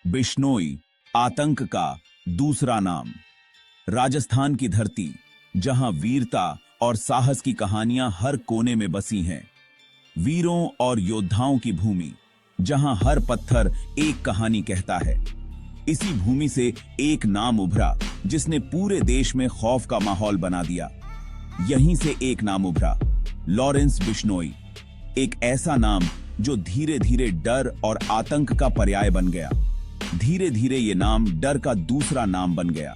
बिश्नोई, आतंक का दूसरा नाम। राजस्थान की धरती, जहां वीरता और साहस की कहानियां हर कोने में बसी हैं। वीरों और योद्धाओं की भूमि, जहां हर पत्थर एक कहानी कहता है। इसी भूमि से एक नाम उभरा जिसने पूरे देश में खौफ का माहौल बना दिया। यहीं से एक नाम उभरा, लॉरेंस बिश्नोई। एक ऐसा नाम जो धीरे धीरे डर और आतंक का पर्याय बन गया। धीरे धीरे ये नाम डर का दूसरा नाम बन गया।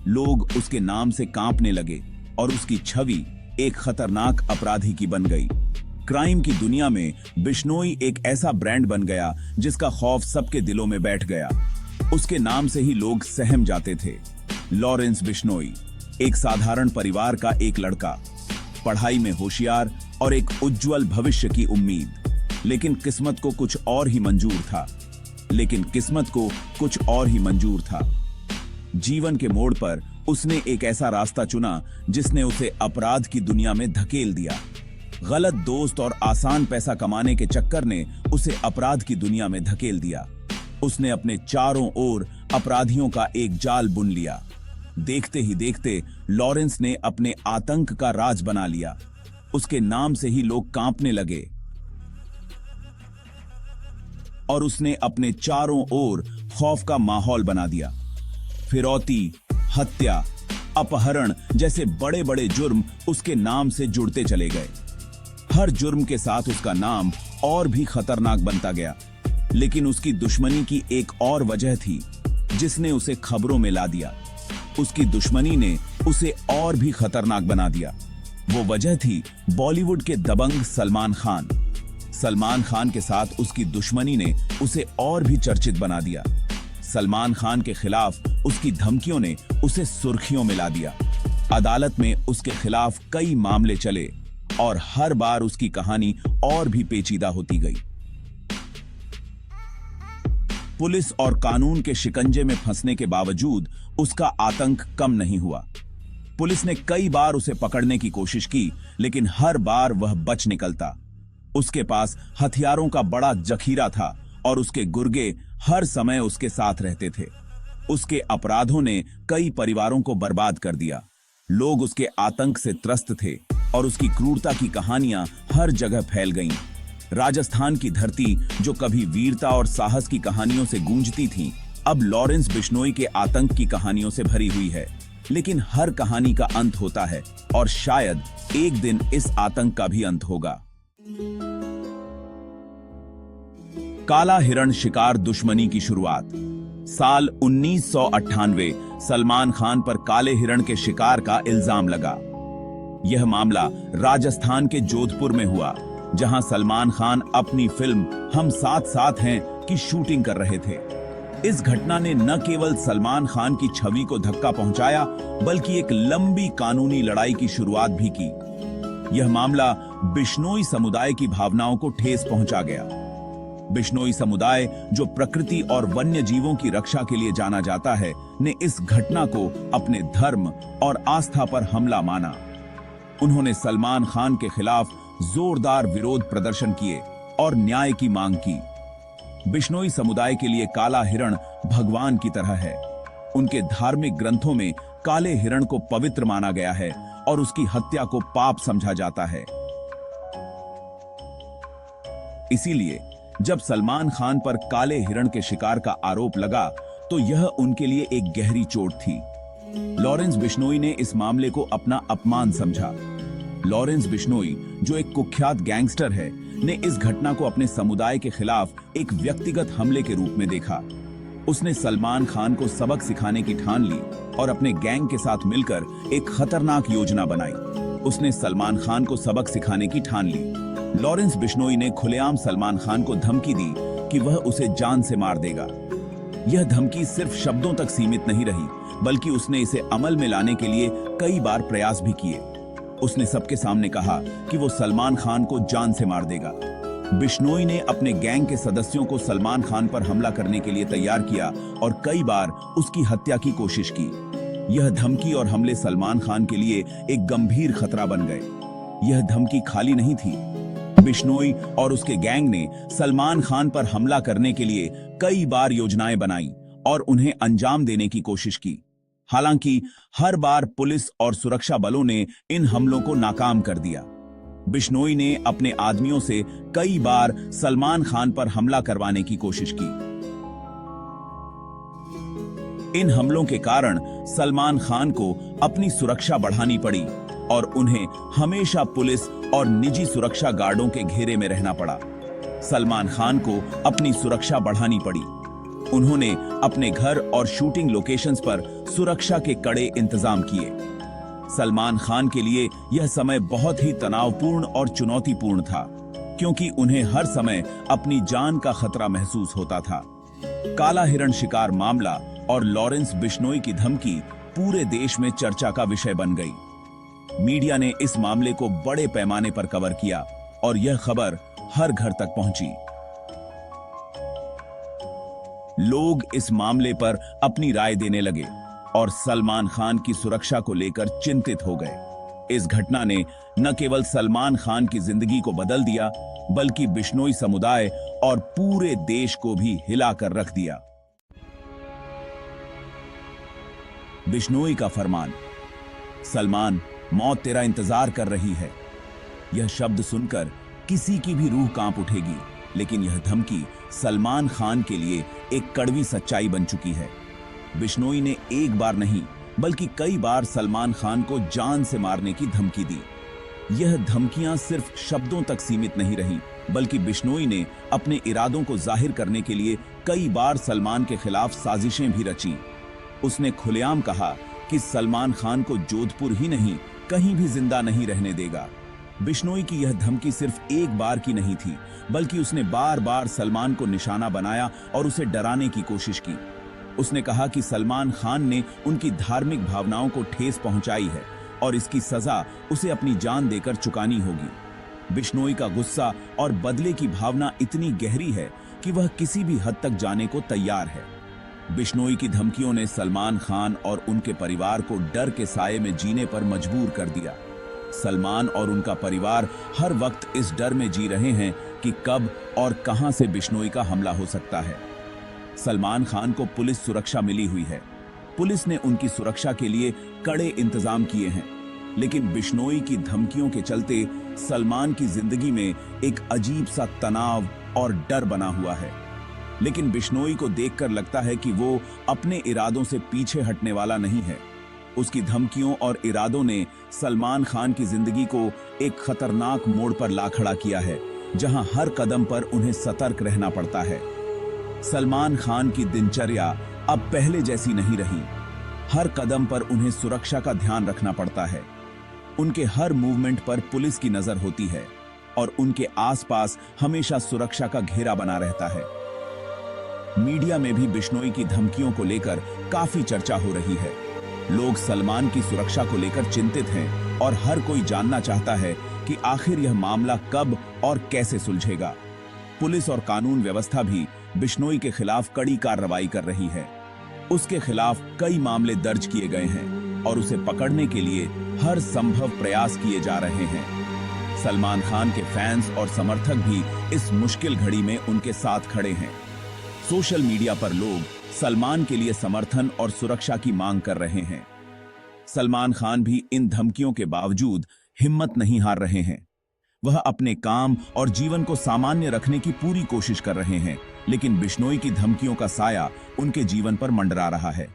लोग उसके नाम से कांपने लगे और उसकी छवि एक खतरनाक अपराधी की बन गई। क्राइम की दुनिया में बिश्नोई एक ऐसा ब्रांड बन गया जिसका खौफ सबके दिलों में बैठ गया। उसके नाम से ही लोग सहम जाते थे। लॉरेंस बिश्नोई, एक साधारण परिवार का एक लड़का, पढ़ाई में होशियार और एक उज्जवल भविष्य की उम्मीद। लेकिन किस्मत को कुछ और ही मंजूर था। जीवन के मोड़ पर उसने एक ऐसा रास्ता चुना जिसने उसे अपराध की दुनिया में धकेल दिया। गलत दोस्त और आसान पैसा कमाने के चक्कर ने उसे अपराध की दुनिया में धकेल दिया। उसने अपने चारों ओर अपराधियों का एक जाल बुन लिया। देखते ही देखते लॉरेंस ने अपने आतंक का राज बना लिया। उसके नाम से ही लोग कांपने लगे और उसने अपने चारों ओर खौफ का माहौल बना दिया। फिरौती, हत्या, अपहरण जैसे बड़े बड़े जुर्म उसके नाम से जुड़ते चले गए। हर जुर्म के साथ उसका नाम और भी खतरनाक बनता गया। लेकिन उसकी दुश्मनी की एक और वजह थी जिसने उसे खबरों में ला दिया। उसकी दुश्मनी ने उसे और भी खतरनाक बना दिया। वो वजह थी बॉलीवुड के दबंग सलमान खान। सलमान खान के साथ उसकी दुश्मनी ने उसे और भी चर्चित बना दिया। सलमान खान के खिलाफ उसकी धमकियों ने उसे सुर्खियों में ला दिया। अदालत में उसके खिलाफ कई मामले चले और हर बार उसकी कहानी और भी पेचीदा होती गई। पुलिस और कानून के शिकंजे में फंसने के बावजूद उसका आतंक कम नहीं हुआ। पुलिस ने कई बार उसे पकड़ने की कोशिश की, लेकिन हर बार वह बच निकलता। उसके पास हथियारों का बड़ा जखीरा था और उसके गुर्गे हर समय उसके साथ रहते थे। उसके अपराधों ने कई परिवारों को बर्बाद कर दिया। लोग उसके आतंक से त्रस्त थे और उसकी क्रूरता की कहानियां हर जगह फैल गईं। राजस्थान की धरती, जो कभी वीरता और साहस की कहानियों से गूंजती थी, अब लॉरेंस बिश्नोई के आतंक की कहानियों से भरी हुई है। लेकिन हर कहानी का अंत होता है और शायद एक दिन इस आतंक का भी अंत होगा। काला हिरण शिकार दुश्मनी की शुरुआत। साल 1998 सलमान खान पर काले हिरण के शिकार का इल्जाम लगा। यह मामला राजस्थान के जोधपुर में हुआ, जहां सलमान खान अपनी फिल्म हम साथ साथ हैं की शूटिंग कर रहे थे। इस घटना ने न केवल सलमान खान की छवि को धक्का पहुंचाया, बल्कि एक लंबी कानूनी लड़ाई की शुरुआत भी की। यह मामला बिश्नोई समुदाय की भावनाओं को ठेस पहुंचा गया। बिश्नोई समुदाय, जो प्रकृति और वन्य जीवों की रक्षा के लिए जाना जाता है, ने इस घटना को अपने धर्म और आस्था पर हमला माना। उन्होंने सलमान खान के खिलाफ जोरदार विरोध प्रदर्शन किए और न्याय की मांग की। बिश्नोई समुदाय के लिए काला हिरण भगवान की तरह है। उनके धार्मिक ग्रंथों में काले हिरण को पवित्र माना गया है और उसकी हत्या को पाप समझा जाता है। इसीलिए जब सलमान खान पर काले हिरण के शिकार का आरोप लगा, तो यह उनके लिए एक गहरी चोट थी। लॉरेंस बिश्नोई ने इस मामले को अपना अपमान समझा। लॉरेंस बिश्नोई, जो एक कुख्यात गैंगस्टर है, ने इस घटना को अपने समुदाय के खिलाफ एक व्यक्तिगत हमले के रूप में देखा। उसने सलमान खान को सबक सिखाने की ठान ली और अपने गैंग के साथ मिलकर एक खतरनाक योजना बनाई। उसने सलमान खान को सबक सिखाने की ठान ली। लॉरेंस बिश्नोई ने खुलेआम सलमान खान को धमकी दी कि वह उसे जान से मार देगा। यह धमकी सिर्फ शब्दों तक सीमित नहीं रही, बल्कि उसने इसे अमल में लाने के लिए कई बार प्रयास भी किए। उसने सबके सामने कहा कि वो सलमान खान को जान से मार देगा। बिश्नोई ने अपने गैंग के सदस्यों को सलमान खान पर हमला करने के लिए तैयार किया और कई बार उसकी हत्या की कोशिश की। यह धमकी और हमले सलमान खान के लिए एक गंभीर खतरा बन गए। यह धमकी खाली नहीं थी। बिश्नोई और उसके गैंग ने सलमान खान पर हमला करने के लिए कई बार योजनाएं बनाई और उन्हें अंजाम देने की कोशिश की। हालांकि हर बार पुलिस और सुरक्षा बलों ने इन हमलों को नाकाम कर दिया। बिश्नोई ने अपने आदमियों से कई बार सलमान खान पर हमला करवाने की कोशिश की। इन हमलों के कारण सलमान खान को अपनी सुरक्षा बढ़ानी पड़ी और उन्हें हमेशा पुलिस और निजी सुरक्षा गार्डों के घेरे में रहना पड़ा। सलमान खान को अपनी सुरक्षा बढ़ानी पड़ी। उन्होंने अपने घर और शूटिंग लोकेशंस पर सुरक्षा के कड़े इंतजाम किए। सलमान खान के लिए यह समय बहुत ही तनावपूर्ण और चुनौतीपूर्ण था, क्योंकि उन्हें हर समय अपनी जान का खतरा महसूस होता था। काला हिरण शिकार मामला और लॉरेंस बिश्नोई की धमकी पूरे देश में चर्चा का विषय बन गई। मीडिया ने इस मामले को बड़े पैमाने पर कवर किया और यह खबर हर घर तक पहुंची। लोग इस मामले पर अपनी राय देने लगे और सलमान खान की सुरक्षा को लेकर चिंतित हो गए। इस घटना ने न केवल सलमान खान की जिंदगी को बदल दिया, बल्कि बिश्नोई समुदाय और पूरे देश को भी हिलाकर रख दिया। बिश्नोई का फरमान, सलमान, मौत तेरा इंतजार कर रही है। यह शब्द सुनकर किसी की भी रूह कांप उठेगी, लेकिन यह धमकी सलमान खान के लिए एक कड़वी सच्चाई बन चुकी है। बिश्नोई ने एक बार नहीं बल्कि कई बार सलमान खान को जान से मारने की धमकी दी। यह धमकियां सिर्फ शब्दों तक सीमित नहीं रही, बल्कि बिश्नोई ने अपने इरादों को जाहिर करने के लिए कई बार सलमान के खिलाफ साजिशें भी रची। उसने खुलेआम कहा कि सलमान खान को जोधपुर ही नहीं, कहीं भी जिंदा नहीं रहने देगा। बिश्नोई की यह धमकी सिर्फ एक बार की नहीं थी, बल्कि उसने बार बार सलमान को निशाना बनाया और उसे डराने की कोशिश की। उसने कहा कि सलमान खान ने उनकी धार्मिक भावनाओं को ठेस पहुंचाई है और इसकी सजा उसे अपनी जान देकर चुकानी होगी। बिश्नोई का गुस्सा और बदले की भावना इतनी गहरी है कि वह किसी भी हद तक जाने को तैयार है। बिश्नोई की धमकियों ने सलमान खान और उनके परिवार को डर के साये में जीने पर मजबूर कर दिया। सलमान और उनका परिवार हर वक्त इस डर में जी रहे हैं कि कब और कहां से बिश्नोई का हमला हो सकता है। सलमान खान को पुलिस सुरक्षा मिली हुई है। पुलिस ने उनकी सुरक्षा के लिए कड़े इंतजाम किए हैं, लेकिन बिश्नोई की धमकियों के चलते सलमान की जिंदगी में एक अजीब सा तनाव और डर बना हुआ है। लेकिन बिश्नोई को देखकर लगता है कि वो अपने इरादों से पीछे हटने वाला नहीं है। उसकी धमकियों और इरादों ने सलमान खान की जिंदगी को एक खतरनाक मोड़ पर ला खड़ा किया है, जहां हर कदम पर उन्हें सतर्क रहना पड़ता है। सलमान खान की दिनचर्या अब पहले जैसी नहीं रही। हर कदम पर उन्हें सुरक्षा का ध्यान रखना पड़ता है। उनके हर मूवमेंट पर पुलिस की नजर होती है और उनके आसपास हमेशा सुरक्षा का घेरा बना रहता है। मीडिया में भी बिश्नोई की धमकियों को लेकर काफी चर्चा हो रही है। लोग सलमान की सुरक्षा को लेकर चिंतित हैं और हर कोई जानना चाहता है कि आखिर यह मामला कब और कैसे सुलझेगा। पुलिस और कानून व्यवस्था भी बिश्नोई के खिलाफ कड़ी कार्रवाई कर रही है। उसके खिलाफ कई मामले दर्ज किए गए हैं और उसे पकड़ने के लिए हर संभव प्रयास किए जा रहे हैं। सलमान खान के फैंस और समर्थक भी इस मुश्किल घड़ी में उनके साथ खड़े हैं। सोशल मीडिया पर लोग सलमान के लिए समर्थन और सुरक्षा की मांग कर रहे हैं। सलमान खान भी इन धमकियों के बावजूद हिम्मत नहीं हार रहे हैं। वह अपने काम और जीवन को सामान्य रखने की पूरी कोशिश कर रहे हैं, लेकिन बिश्नोई की धमकियों का साया उनके जीवन पर मंडरा रहा है।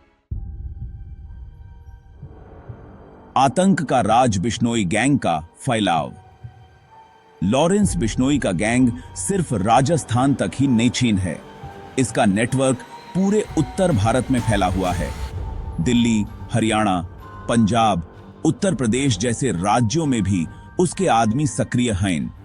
आतंक का राज बिश्नोई गैंग का फैलाव। लॉरेंस बिश्नोई का गैंग सिर्फ राजस्थान तक ही नहीं है। इसका नेटवर्क पूरे उत्तर भारत में फैला हुआ है। दिल्ली, हरियाणा, पंजाब, उत्तर प्रदेश जैसे राज्यों में भी उसके आदमी सक्रिय हैं।